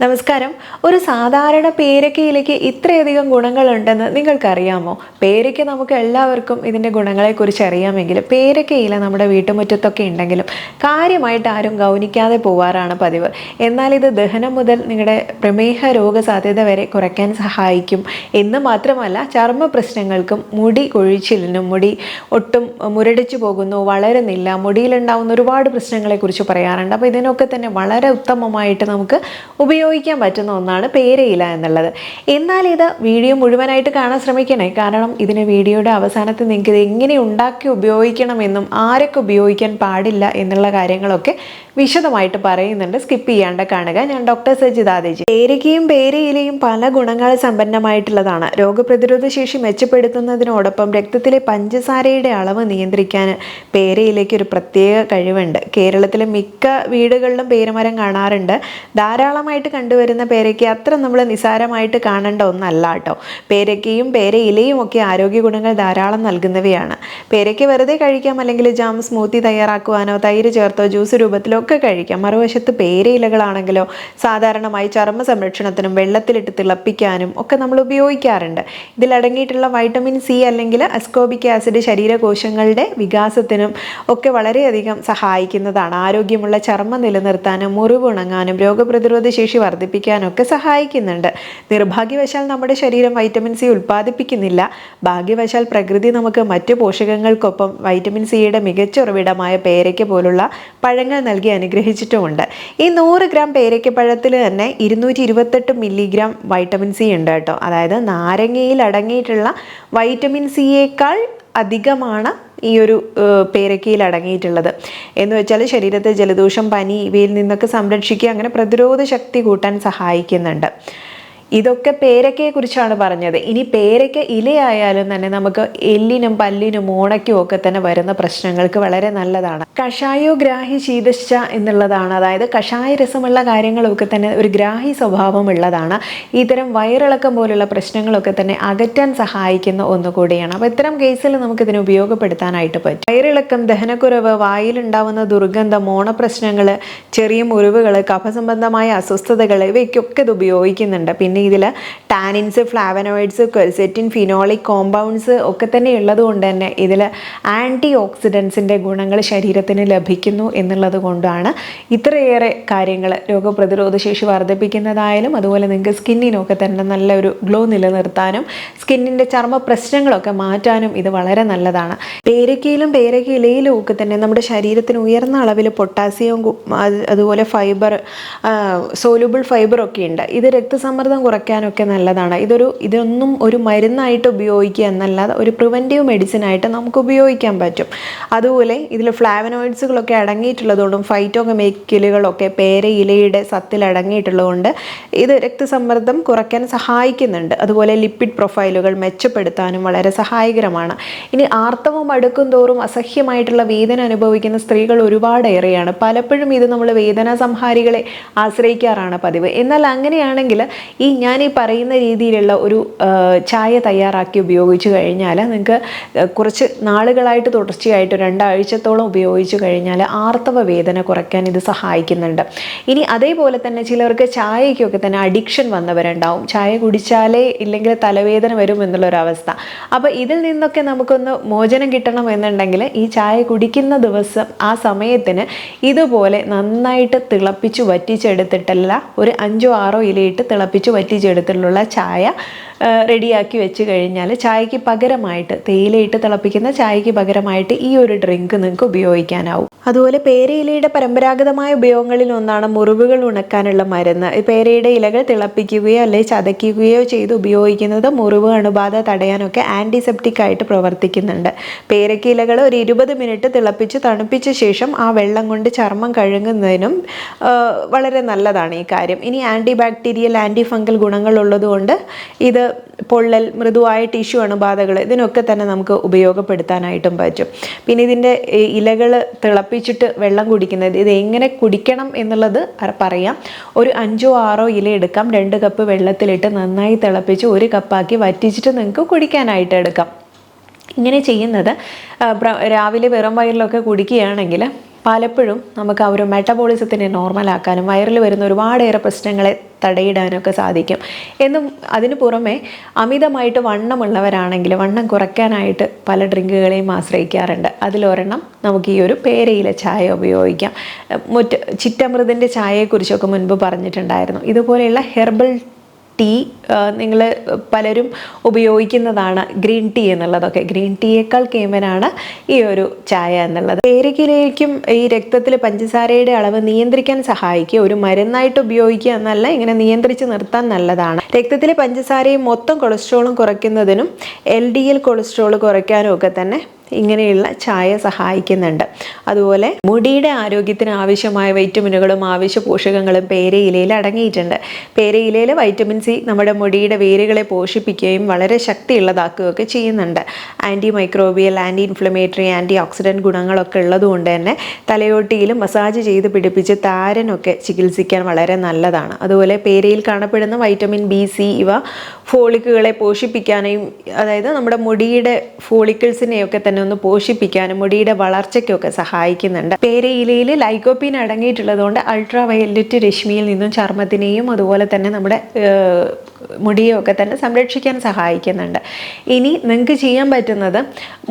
നമസ്കാരം. ഒരു സാധാരണ പേരക്കയിലേക്ക് ഇത്രയധികം ഗുണങ്ങളുണ്ടെന്ന് നിങ്ങൾക്കറിയാമോ? പേരയ്ക്ക നമുക്ക് എല്ലാവർക്കും ഇതിൻ്റെ ഗുണങ്ങളെക്കുറിച്ച് അറിയാമെങ്കിലും പേരക്കയില നമ്മുടെ വീട്ടുമുറ്റത്തൊക്കെ ഉണ്ടെങ്കിലും കാര്യമായിട്ട് ആരും ഗൗനിക്കാതെ പോവാറാണ് പതിവ്. എന്നാൽ ഇത് ദഹനം മുതൽ നിങ്ങളുടെ പ്രമേഹ രോഗസാധ്യത വരെ കുറയ്ക്കാൻ സഹായിക്കും എന്ന് മാത്രമല്ല, ചർമ്മ പ്രശ്നങ്ങൾക്കും മുടി കൊഴിച്ചിലിനും, മുടി ഒട്ടും മുരടിച്ചു പോകുന്നു, വളരുന്നില്ല, മുടിയിലുണ്ടാകുന്ന ഒരുപാട് പ്രശ്നങ്ങളെക്കുറിച്ച് പറയാറുണ്ട്. അപ്പോൾ ഇതിനൊക്കെ തന്നെ വളരെ ഉത്തമമായിട്ട് നമുക്ക് ഉപയോഗിക്കാൻ പറ്റുന്ന ഒന്നാണ് പേരയില എന്നുള്ളത്. എന്നാൽ ഇത് വീഡിയോ മുഴുവനായിട്ട് കാണാൻ ശ്രമിക്കണേ, കാരണം ഇതിന് വീഡിയോയുടെ അവസാനത്തിൽ നിങ്ങൾക്ക് ഇത് എങ്ങനെ ഉണ്ടാക്കി ഉപയോഗിക്കണമെന്നും ആരൊക്കെ ഉപയോഗിക്കാൻ പാടില്ല എന്നുള്ള കാര്യങ്ങളൊക്കെ വിശദമായിട്ട് പറയുന്നുണ്ട്. സ്കിപ്പ് ചെയ്യാണ്ട് കാണുക. ഞാൻ ഡോക്ടർ സജിത ആദേജി. പേരയ്ക്കയും പേരയിലയും പല ഗുണങ്ങൾ സമ്പന്നമായിട്ടുള്ളതാണ്. രോഗപ്രതിരോധ ശേഷി മെച്ചപ്പെടുത്തുന്നതിനോടൊപ്പം രക്തത്തിലെ പഞ്ചസാരയുടെ അളവ് നിയന്ത്രിക്കാൻ പേരയിലേക്ക് ഒരു പ്രത്യേക കഴിവുണ്ട്. കേരളത്തിലെ മിക്ക വീടുകളിലും പേരമരം കാണാറുണ്ട്. ധാരാളമായിട്ട് കണ്ടുവരുന്ന പേരയ്ക്ക അത്ര നമ്മൾ നിസാരമായിട്ട് കാണേണ്ട ഒന്നല്ല കേട്ടോ. പേരയ്ക്കയും പേരയിലയും ഒക്കെ ആരോഗ്യ ഗുണങ്ങൾ ധാരാളം നൽകുന്നവയാണ്. പേരയ്ക്ക വെറുതെ കഴിക്കാം, അല്ലെങ്കിൽ ജാം, സ്മൂത്തി തയ്യാറാക്കുവാനോ തൈര് ചേർത്തോ ജ്യൂസ് രൂപത്തിലോ ഒക്കെ കഴിക്കാം. മറുവശത്ത് പേരയിലകളാണെങ്കിലോ സാധാരണമായി ചർമ്മ സംരക്ഷണത്തിനും വെള്ളത്തിലിട്ട് തിളപ്പിക്കാനും ഒക്കെ നമ്മൾ ഉപയോഗിക്കാറുണ്ട്. ഇതിലടങ്ങിയിട്ടുള്ള വൈറ്റമിൻ സി അല്ലെങ്കിൽ അസ്കോബിക് ആസിഡ് ശരീരകോശങ്ങളുടെ വികാസത്തിനും ഒക്കെ വളരെയധികം സഹായിക്കുന്നതാണ്. ആരോഗ്യമുള്ള ചർമ്മം നിലനിർത്താനും മുറിവുണങ്ങാനും രോഗപ്രതിരോധ ശേഷി വർദ്ധിപ്പിക്കാനൊക്കെ സഹായിക്കുന്നുണ്ട്. നിർഭാഗ്യവശാൽ നമ്മുടെ ശരീരം വൈറ്റമിൻ സി ഉൽപ്പാദിപ്പിക്കുന്നില്ല. ഭാഗ്യവശാൽ പ്രകൃതി നമുക്ക് മറ്റു പോഷകങ്ങൾക്കൊപ്പം വൈറ്റമിൻ സിയുടെ മികച്ച ഉറവിടമായ പേരയ്ക്ക പോലുള്ള പഴങ്ങൾ നൽകി അനുഗ്രഹിച്ചിട്ടുമുണ്ട്. ഈ 100 ഗ്രാം പേരയ്ക്കപ്പഴത്തിൽ തന്നെ 228 മില്ലിഗ്രാം വൈറ്റമിൻ സി ഉണ്ട് കേട്ടോ. അതായത് നാരങ്ങയിൽ അടങ്ങിയിട്ടുള്ള വൈറ്റമിൻ സിയേക്കാൾ അധികമാണ് ഈ ഒരു പേരക്കയിൽ അടങ്ങിയിട്ടുള്ളത്. എന്ന് വെച്ചാൽ ശരീരത്തെ ജലദോഷം, പനി ഇവയിൽ നിന്നൊക്കെ സംരക്ഷിക്കുക, അങ്ങനെ പ്രതിരോധ ശക്തി കൂട്ടാൻ സഹായിക്കുന്നുണ്ട്. ഇതൊക്കെ പേരക്കയെക്കുറിച്ചാണ് പറഞ്ഞത്. ഇനി പേരയ്ക്ക ഇലയായാലും തന്നെ നമുക്ക് എല്ലിനും പല്ലിനും ഓണയ്ക്കും ഒക്കെ തന്നെ വരുന്ന പ്രശ്നങ്ങൾക്ക് വളരെ നല്ലതാണ്. കഷായോ ഗ്രാഹി ശീതശ്ച എന്നുള്ളതാണ്. അതായത് കഷായ രസമുള്ള കാര്യങ്ങളൊക്കെ തന്നെ ഒരു ഗ്രാഹി സ്വഭാവം ഉള്ളതാണ്. ഇത്തരം വയറിളക്കം പോലുള്ള പ്രശ്നങ്ങളൊക്കെ തന്നെ അകറ്റാൻ സഹായിക്കുന്ന ഒന്നുകൂടിയാണ്. അപ്പോൾ ഇത്തരം കേസിൽ നമുക്കിതിനെ ഉപയോഗപ്പെടുത്താനായിട്ട് പറ്റും. വയറിളക്കം, ദഹനക്കുറവ്, വായിലുണ്ടാവുന്ന ദുർഗന്ധം, ഓണപ്രശ്നങ്ങൾ, ചെറിയ മുറിവുകൾ, കഫസംബന്ധമായ അസ്വസ്ഥതകൾ ഇവയ്ക്കൊക്കെ ഇത് ഉപയോഗിക്കുന്നുണ്ട്. പിന്നെ ഇതിൽ tannins, flavonoids, quercetin, phenolic compounds ഒക്കെ തന്നെ ഉള്ളത് കൊണ്ട് തന്നെ ഇതിൽ ആൻറ്റി ഓക്സിഡൻസിൻ്റെ ഗുണങ്ങൾ ശരീരത്തിന് ലഭിക്കുന്നു എന്നുള്ളത് കൊണ്ടാണ് ഇത്രയേറെ കാര്യങ്ങൾ രോഗപ്രതിരോധ ശേഷി വർദ്ധിപ്പിക്കുന്നതായാലും അതുപോലെ നിങ്ങൾക്ക് സ്കിന്നിനൊക്കെ തന്നെ നല്ലൊരു ഗ്ലോ നിലനിർത്താനും സ്കിന്നിൻ്റെ ചർമ്മ പ്രശ്നങ്ങളൊക്കെ മാറ്റാനും ഇത് വളരെ നല്ലതാണ്. പേരയ്ക്കയിലും പേരയ്ക്ക ഇലയിലും ഒക്കെ തന്നെ നമ്മുടെ ശരീരത്തിന് ഉയർന്ന അളവിൽ പൊട്ടാസ്യവും അതുപോലെ ഫൈബർ, സോലുബിൾ ഫൈബറൊക്കെ ഉണ്ട്. ഇത് രക്തസമ്മർദ്ദം കുറയ്ക്കാനൊക്കെ നല്ലതാണ്. ഇതൊന്നും ഒരു മരുന്നായിട്ട് ഉപയോഗിക്കുക എന്നല്ലാതെ ഒരു പ്രിവെൻറ്റീവ് മെഡിസിൻ ആയിട്ട് നമുക്ക് ഉപയോഗിക്കാൻ പറ്റും. അതുപോലെ ഇതിൽ ഫ്ലാവനോയിഡ്സുകളൊക്കെ അടങ്ങിയിട്ടുള്ളതുകൊണ്ടും ഫൈറ്റോ കെമിക്കലുകളൊക്കെ പേരയിലയുടെ സത്തിൽ അടങ്ങിയിട്ടുള്ളതുകൊണ്ട് ഇത് രക്തസമ്മർദ്ദം കുറയ്ക്കാൻ സഹായിക്കുന്നുണ്ട്. അതുപോലെ ലിപ്പിഡ് പ്രൊഫൈലുകൾ മെച്ചപ്പെടുത്താനും വളരെ സഹായകരമാണ്. ഇനി ആർത്തവം അടുക്കും തോറും അസഹ്യമായിട്ടുള്ള വേദന അനുഭവിക്കുന്ന സ്ത്രീകൾ ഒരുപാടേറെയാണ്. പലപ്പോഴും ഇത് നമ്മൾ വേദനാ സംഹാരികളെ ആശ്രയിക്കാറാണ് പതിവ്. എന്നാൽ അങ്ങനെയാണെങ്കിൽ ഞാൻ ഈ പറയുന്ന രീതിയിലുള്ള ഒരു ചായ തയ്യാറാക്കി ഉപയോഗിച്ച് കഴിഞ്ഞാൽ നിങ്ങൾക്ക് കുറച്ച് നാളുകളായിട്ട് തുടർച്ചയായിട്ട് 2 ആഴ്ചത്തോളം ഉപയോഗിച്ച് കഴിഞ്ഞാൽ ആർത്തവ വേദന കുറയ്ക്കാൻ ഇത് സഹായിക്കുന്നുണ്ട്. ഇനി അതേപോലെ തന്നെ ചിലർക്ക് ചായയ്ക്കൊക്കെ തന്നെ അഡിക്ഷൻ വന്നവരുണ്ടാവും. ചായ കുടിച്ചാലേ ഇല്ലെങ്കിൽ തലവേദന വരും എന്നുള്ളൊരവസ്ഥ. അപ്പോൾ ഇതിൽ നിന്നൊക്കെ നമുക്കൊന്ന് മോചനം കിട്ടണം എന്നുണ്ടെങ്കിൽ ഈ ചായ കുടിക്കുന്ന ദിവസം ആ സമയത്തിന് ഇതുപോലെ നന്നായിട്ട് തിളപ്പിച്ച് വറ്റിച്ചെടുത്തിട്ടല്ല ഒരു 5-6 ഇലയിട്ട് തിളപ്പിച്ച് വറ്റിച്ചെടുത്തിട്ടുള്ള ചായ റെഡിയാക്കി വെച്ച് കഴിഞ്ഞാൽ ചായക്ക് പകരമായിട്ട്, തേയിലയിട്ട് തിളപ്പിക്കുന്ന ചായക്ക് പകരമായിട്ട് ഈ ഒരു ഡ്രിങ്ക് നിങ്ങൾക്ക് ഉപയോഗിക്കാനാവും. അതുപോലെ പേരയിലയുടെ പരമ്പരാഗതമായ ഉപയോഗങ്ങളിൽ ഒന്നാണ് മുറിവുകൾ ഉണക്കാനുള്ള മരുന്ന്. പേരയുടെ ഇലകൾ തിളപ്പിക്കുകയോ അല്ലെങ്കിൽ ചതയ്ക്കുകയോ ചെയ്ത് ഉപയോഗിക്കുന്നത് മുറിവ് അണുബാധ തടയാനൊക്കെ ആൻറ്റിസെപ്റ്റിക് ആയിട്ട് പ്രവർത്തിക്കുന്നുണ്ട്. പേരയ്ക്ക ഇലകൾ ഒരു 20 മിനിറ്റ് തിളപ്പിച്ച് തണുപ്പിച്ച ശേഷം ആ വെള്ളം കൊണ്ട് ചർമ്മം കഴുകുന്നതിനും വളരെ നല്ലതാണ് ഈ കാര്യം. ഇനി ആൻറ്റി ബാക്ടീരിയൽ, ആൻറ്റി ഫംഗൽ ഗുണങ്ങളുള്ളതുകൊണ്ട് ഇത് പൊള്ളൽ, മൃദുവായ ടിഷ്യൂ അണുബാധകൾ ഇതിനൊക്കെ തന്നെ നമുക്ക് ഉപയോഗപ്പെടുത്താനായിട്ടും പറ്റും. പിന്നെ ഇതിൻ്റെ ഇലകൾ തിളപ്പിച്ചിട്ട് വെള്ളം കുടിക്കുന്നത്, ഇത് എങ്ങനെ കുടിക്കണം എന്നുള്ളത് പറയാം. ഒരു 5-6 ഇല എടുക്കാം. 2 കപ്പ് വെള്ളത്തിലിട്ട് നന്നായി തിളപ്പിച്ച് 1 കപ്പാക്കി വറ്റിച്ചിട്ട് നിങ്ങൾക്ക് കുടിക്കാനായിട്ട് എടുക്കാം. ഇങ്ങനെ ചെയ്യുന്നത് രാവിലെ വെറും വയറിലൊക്കെ കുടിക്കുകയാണെങ്കിൽ പലപ്പോഴും നമുക്ക് ആ ഒരു മെറ്റബോളിസത്തിനെ നോർമലാക്കാനും വയറിൽ വരുന്ന ഒരുപാടേറെ പ്രശ്നങ്ങളെ തടയിടാനൊക്കെ സാധിക്കും. എന്നും അതിനു പുറമെ അമിതമായിട്ട് വണ്ണമുള്ളവരാണെങ്കിൽ വണ്ണം കുറയ്ക്കാനായിട്ട് പല ഡ്രിങ്കുകളെയും ആശ്രയിക്കാറുണ്ട്. അതിലൊരെണ്ണം നമുക്ക് ഈ ഒരു പേരയില ചായ ഉപയോഗിക്കാം. ചിറ്റമൃതിൻ്റെ ചായയെക്കുറിച്ചൊക്കെ മുൻപ് പറഞ്ഞിട്ടുണ്ടായിരുന്നു. ഇതുപോലെയുള്ള ഹെർബൽ ടീ നിങ്ങൾ പലരും ഉപയോഗിക്കുന്നതാണ്. ഗ്രീൻ ടീ എന്നുള്ളതൊക്കെ ഗ്രീൻ ടീയേക്കാൾ കേമനാണ് ഈ ഒരു ചായ എന്നുള്ളത്. പേരയ്ക്കയിലേക്കും ഈ രക്തത്തിൽ പഞ്ചസാരയുടെ അളവ് നിയന്ത്രിക്കാൻ സഹായിക്കുക. ഒരു മരുന്നായിട്ട് ഉപയോഗിക്കുക എന്നല്ല, ഇങ്ങനെ നിയന്ത്രിച്ച് നിർത്താൻ നല്ലതാണ്. രക്തത്തിലെ പഞ്ചസാരയും മൊത്തം കൊളസ്ട്രോളും കുറയ്ക്കുന്നതിനും LDL കൊളസ്ട്രോൾ കുറയ്ക്കാനും ഒക്കെ തന്നെ ഇങ്ങനെയുള്ള ചായ സഹായിക്കുന്നുണ്ട്. അതുപോലെ മുടിയുടെ ആരോഗ്യത്തിന് ആവശ്യമായ വൈറ്റമിനുകളും ആവശ്യ പോഷകങ്ങളും പേരയിലയിൽ അടങ്ങിയിട്ടുണ്ട്. പേരയിലയിൽ വൈറ്റമിൻ സി നമ്മുടെ മുടിയുടെ വേരുകളെ പോഷിപ്പിക്കുകയും വളരെ ശക്തിയുള്ളതാക്കുകയൊക്കെ ചെയ്യുന്നുണ്ട്. Anti microbial, anti inflammatory, anti oxidant ഗുണങ്ങളൊക്കെ ഉള്ളതുകൊണ്ട് തന്നെ തലയോട്ടിയിൽ മസാജ് ചെയ്ത് പിടിപ്പിച്ച് താരനൊക്കെ ചികിത്സിക്കാൻ വളരെ നല്ലതാണ്. അതുപോലെ പേരയിൽ കാണപ്പെടുന്ന വൈറ്റമിൻ B, C ഇവ ഫോളിക്കുകളെ പോഷിപ്പിക്കാനും, അതായത് നമ്മുടെ മുടിയുടെ ഫോളിക്കിൾസിനെയൊക്കെ തന്നെ ഒന്ന് പോഷിപ്പിക്കാനും മുടിയുടെ വളർച്ചയ്ക്കൊക്കെ സഹായിക്കുന്നുണ്ട്. പേരയിലയിൽ ലൈക്കോപ്പീൻ അടങ്ങിയിട്ടുള്ളതുകൊണ്ട് അൾട്രാ വയലറ്റ് രശ്മിയിൽ നിന്നും ചർമ്മത്തിനെയും അതുപോലെ തന്നെ നമ്മുടെ മുടിയൊക്കെ തന്നെ സംരക്ഷിക്കാൻ സഹായിക്കുന്നുണ്ട്. ഇനി നിങ്ങൾക്ക് ചെയ്യാൻ പറ്റുന്നത്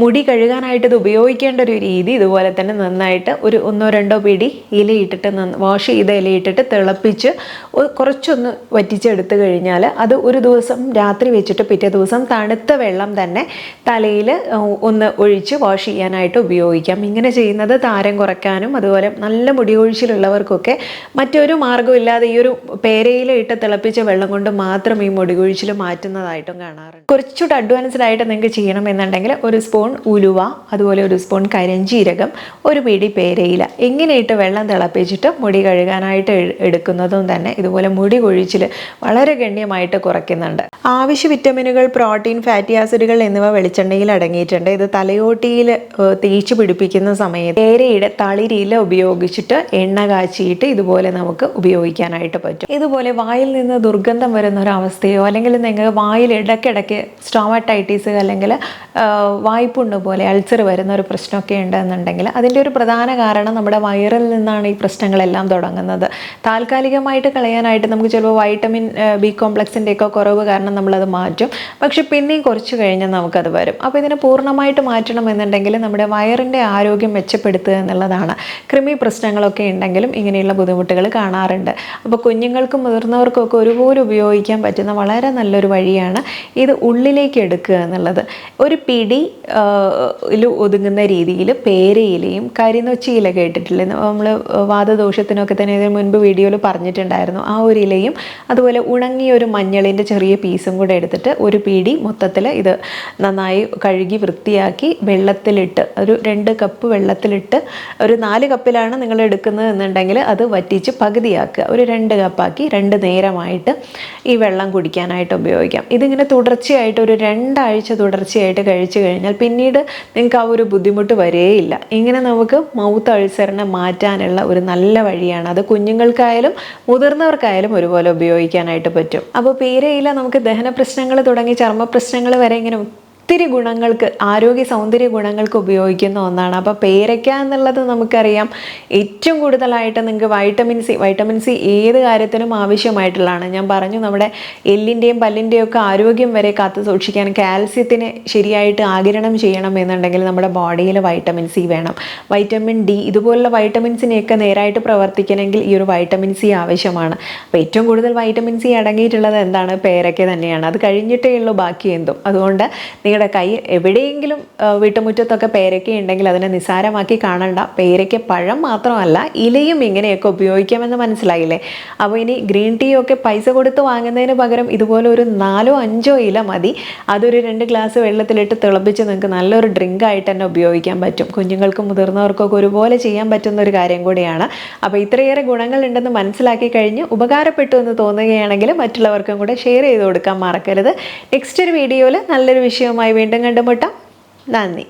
മുടി കഴുകാനായിട്ട് ഇത് ഉപയോഗിക്കേണ്ട ഒരു രീതി ഇതുപോലെ തന്നെ നന്നായിട്ട് ഒരു 1-2 പിടി ഇലയിട്ടിട്ട് വാഷ് ചെയ്ത ഇലയിട്ടിട്ട് തിളപ്പിച്ച് കുറച്ചൊന്ന് വറ്റിച്ചെടുത്ത് കഴിഞ്ഞാൽ അത് ഒരു ദിവസം രാത്രി വെച്ചിട്ട് പിറ്റേ ദിവസം തണുത്ത വെള്ളം തന്നെ തലയിൽ ഒന്ന് ഒഴിച്ച് വാഷ് ചെയ്യാനായിട്ട് ഉപയോഗിക്കാം. ഇങ്ങനെ ചെയ്യുന്നത് താരം കുറയ്ക്കാനും അതുപോലെ നല്ല മുടി കൊഴിച്ചിലുള്ളവർക്കൊക്കെ മറ്റൊരു മാർഗ്ഗമില്ലാതെ ഈ ഒരു പേരയില ഇട്ട് തിളപ്പിച്ച വെള്ളം കൊണ്ട് മാത്രം ഈ മുടി കൊഴിച്ചിൽ മാറ്റുന്നതായിട്ടും കാണാറുണ്ട്. കുറച്ചുകൂടെ അഡ്വാൻസ്ഡ് ആയിട്ട് നിങ്ങൾക്ക് ചെയ്യണമെന്നുണ്ടെങ്കിൽ 1 സ്പൂൺ ഉലുവ, അതുപോലെ 1 സ്പൂൺ കരിഞ്ജീരകം, 1 പിടി പേരയില ഇങ്ങനെയിട്ട് വെള്ളം തിളപ്പിച്ചിട്ട് മുടി കഴുകാനായിട്ട് എടുക്കുന്നതും തന്നെ ഇതുപോലെ മുടി കൊഴിച്ചിൽ വളരെ ഗണ്യമായിട്ട് കുറയ്ക്കുന്നുണ്ട്. ആവശ്യ വിറ്റമിനുകൾ, പ്രോട്ടീൻ, ഫാറ്റി ആസിഡുകൾ എന്നിവ വെളിച്ചെണ്ണയിൽ അടങ്ങിയിട്ടുണ്ട്. ഇത് തലയോട്ടിയിൽ തേച്ച് പിടിപ്പിക്കുന്ന സമയത്ത് പേരയുടെ തളിരില ഉപയോഗിച്ചിട്ട് എണ്ണ കാച്ചിയിട്ട് ഇതുപോലെ നമുക്ക് ഉപയോഗിക്കാനായിട്ട് പറ്റും. ഇതുപോലെ വായിൽ നിന്ന് ദുർഗന്ധം വരുന്ന ഒരവസ്ഥയോ അല്ലെങ്കിൽ നിങ്ങൾക്ക് വായിൽ ഇടയ്ക്കിടയ്ക്ക് സ്റ്റോമറ്റൈറ്റിസ് അല്ലെങ്കിൽ വായ്പുണ്ണ് പോലെ അൾസർ വരുന്ന ഒരു പ്രശ്നമൊക്കെ ഉണ്ടെന്നുണ്ടെങ്കിൽ അതിൻ്റെ ഒരു പ്രധാന കാരണം നമ്മുടെ വയറിൽ നിന്നാണ് ഈ പ്രശ്നങ്ങളെല്ലാം തുടങ്ങുന്നത്. താൽക്കാലികമായിട്ട് കളയാനായിട്ട് നമുക്ക് ചിലപ്പോൾ വൈറ്റമിൻ B കോംപ്ലക്സിൻ്റെ ഒക്കെ കുറവ് കാരണം നമ്മളത് മാറ്റും. പക്ഷെ പിന്നെയും കുറച്ച് കഴിഞ്ഞാൽ നമുക്കത് വരും. അപ്പോൾ ഇതിനെ പൂർണ്ണമായിട്ട് മാറ്റണമെന്നുണ്ടെങ്കിൽ നമ്മുടെ വയറിൻ്റെ ആരോഗ്യം മെച്ചപ്പെടുത്തുക എന്നുള്ളതാണ്. കൃമി പ്രശ്നങ്ങളൊക്കെ ഉണ്ടെങ്കിലും ഇങ്ങനെയുള്ള ബുദ്ധിമുട്ടുകൾ കാണാറുണ്ട്. അപ്പോൾ കുഞ്ഞുങ്ങൾക്കും മുതിർന്നവർക്കും ഒക്കെ ഒരുപോലെ ഉപയോഗിക്കാൻ പറ്റുന്ന വളരെ നല്ലൊരു വഴിയാണ് ഇത് ഉള്ളിലേക്ക് എടുക്കുക എന്നുള്ളത്. ഒരു പിടി ഒതുങ്ങുന്ന രീതിയിൽ പേരയിലയും കരിനൊച്ചിയില കേട്ടിട്ടില്ലേ, നമ്മൾ വാതദോഷത്തിനൊക്കെ തന്നെ ഇതിന് മുൻപ് വീഡിയോയിൽ പറഞ്ഞിട്ടുണ്ടായിരുന്നു. ആ ഒരു ഇലയും അതുപോലെ ഉണങ്ങിയ ഒരു മഞ്ഞളിൻ്റെ ചെറിയ പീസും കൂടെ എടുത്തിട്ട് ഒരു പിടി മൊത്തത്തിൽ ഇത് നന്നായി കഴുകി വൃത്തിയാക്കി വെള്ളത്തിലിട്ട് ഒരു 2 കപ്പ് വെള്ളത്തിലിട്ട് ഒരു 4 കപ്പിലാണ് നിങ്ങൾ എടുക്കുന്നത് എന്നുണ്ടെങ്കിൽ അത് വറ്റിച്ച് പകുതിയാക്കുക. ഒരു 2 കപ്പാക്കി 2 നേരമായിട്ട് ഈ വെള്ളം കുടിക്കാനായിട്ട് ഉപയോഗിക്കാം. ഇതിങ്ങനെ തുടർച്ചയായിട്ട് ഒരു 2 ആഴ്ച തുടർച്ചയായിട്ട് കഴിച്ചു കഴിഞ്ഞാൽ പിന്നീട് നിങ്ങൾക്ക് ആ ഒരു ബുദ്ധിമുട്ട് വരേയില്ല. ഇങ്ങനെ നമുക്ക് മൗത്ത് അൾസറിനെ മാറ്റാനുള്ള ഒരു നല്ല വഴിയാണ്. അത് കുഞ്ഞുങ്ങൾക്കായാലും മുതിർന്നവർക്കായാലും ഒരുപോലെ ഉപയോഗിക്കാനായിട്ട് പറ്റും. അപ്പോൾ പേരയില നമുക്ക് ദഹന പ്രശ്നങ്ങൾ തുടങ്ങി ചർമ്മ പ്രശ്നങ്ങൾ വരെ ഇങ്ങനെ ഒത്തിരി ഗുണങ്ങൾക്ക്, ആരോഗ്യ സൗന്ദര്യ ഗുണങ്ങൾക്ക് ഉപയോഗിക്കുന്ന ഒന്നാണ്. അപ്പോൾ പേരയ്ക്ക എന്നുള്ളത് നമുക്കറിയാം ഏറ്റവും കൂടുതലായിട്ട് നിങ്ങൾക്ക് വൈറ്റമിൻ സി ഏത് കാര്യത്തിനും ആവശ്യമായിട്ടുള്ളതാണ്. ഞാൻ പറഞ്ഞു നമ്മുടെ എല്ലിൻ്റെയും പല്ലിൻ്റെയും ഒക്കെ ആരോഗ്യം വരെ കാത്തു സൂക്ഷിക്കാൻ കാൽസ്യത്തിനെ ശരിയായിട്ട് ആഗിരണം ചെയ്യണം എന്നുണ്ടെങ്കിൽ നമ്മുടെ ബോഡിയിൽ വൈറ്റമിൻ സി വേണം. വൈറ്റമിൻ D ഇതുപോലുള്ള വൈറ്റമിൻസിനെയൊക്കെ നേരായിട്ട് പ്രവർത്തിക്കണമെങ്കിൽ ഈ ഒരു വൈറ്റമിൻ സി ആവശ്യമാണ്. അപ്പോൾ ഏറ്റവും കൂടുതൽ വൈറ്റമിൻ സി അടങ്ങിയിട്ടുള്ളത് എന്താണ്? പേരയ്ക്ക തന്നെയാണ്. അത് കഴിഞ്ഞിട്ടേ ഉള്ളൂ ബാക്കി എന്തും. അതുകൊണ്ട് കൈ എവിടെയെങ്കിലും വീട്ടുമുറ്റത്തൊക്കെ പേരയ്ക്ക ഉണ്ടെങ്കിൽ അതിനെ നിസ്സാരമാക്കി കാണണ്ട. പേരയ്ക്ക പഴം മാത്രമല്ല ഇലയും ഇങ്ങനെയൊക്കെ ഉപയോഗിക്കാമെന്ന് മനസ്സിലായില്ലേ? അപ്പോൾ ഇനി ഗ്രീൻ ടീ ഒക്കെ പൈസ കൊടുത്ത് വാങ്ങുന്നതിന് പകരം ഇതുപോലെ ഒരു 4-5 ഇല മതി. അതൊരു 2 ഗ്ലാസ് വെള്ളത്തിലിട്ട് തിളപ്പിച്ച് നിങ്ങൾക്ക് നല്ലൊരു ഡ്രിങ്ക് ആയിട്ട് തന്നെ ഉപയോഗിക്കാൻ പറ്റും. കുഞ്ഞുങ്ങൾക്കും മുതിർന്നവർക്കൊക്കെ ഒരുപോലെ ചെയ്യാൻ പറ്റുന്ന ഒരു കാര്യം കൂടിയാണ്. അപ്പോൾ ഇത്രയേറെ ഗുണങ്ങളുണ്ടെന്ന് മനസ്സിലാക്കി കഴിഞ്ഞ് ഉപകാരപ്പെട്ടു എന്ന് തോന്നുകയാണെങ്കിൽ മറ്റുള്ളവർക്കും കൂടെ ഷെയർ ചെയ്ത് കൊടുക്കാൻ മറക്കരുത്. നെക്സ്റ്റ് ഒരു വീഡിയോയിൽ നല്ലൊരു വിഷയവുമായി വീണ്ടും കണ്ടുമുട്ടാം. നന്ദി.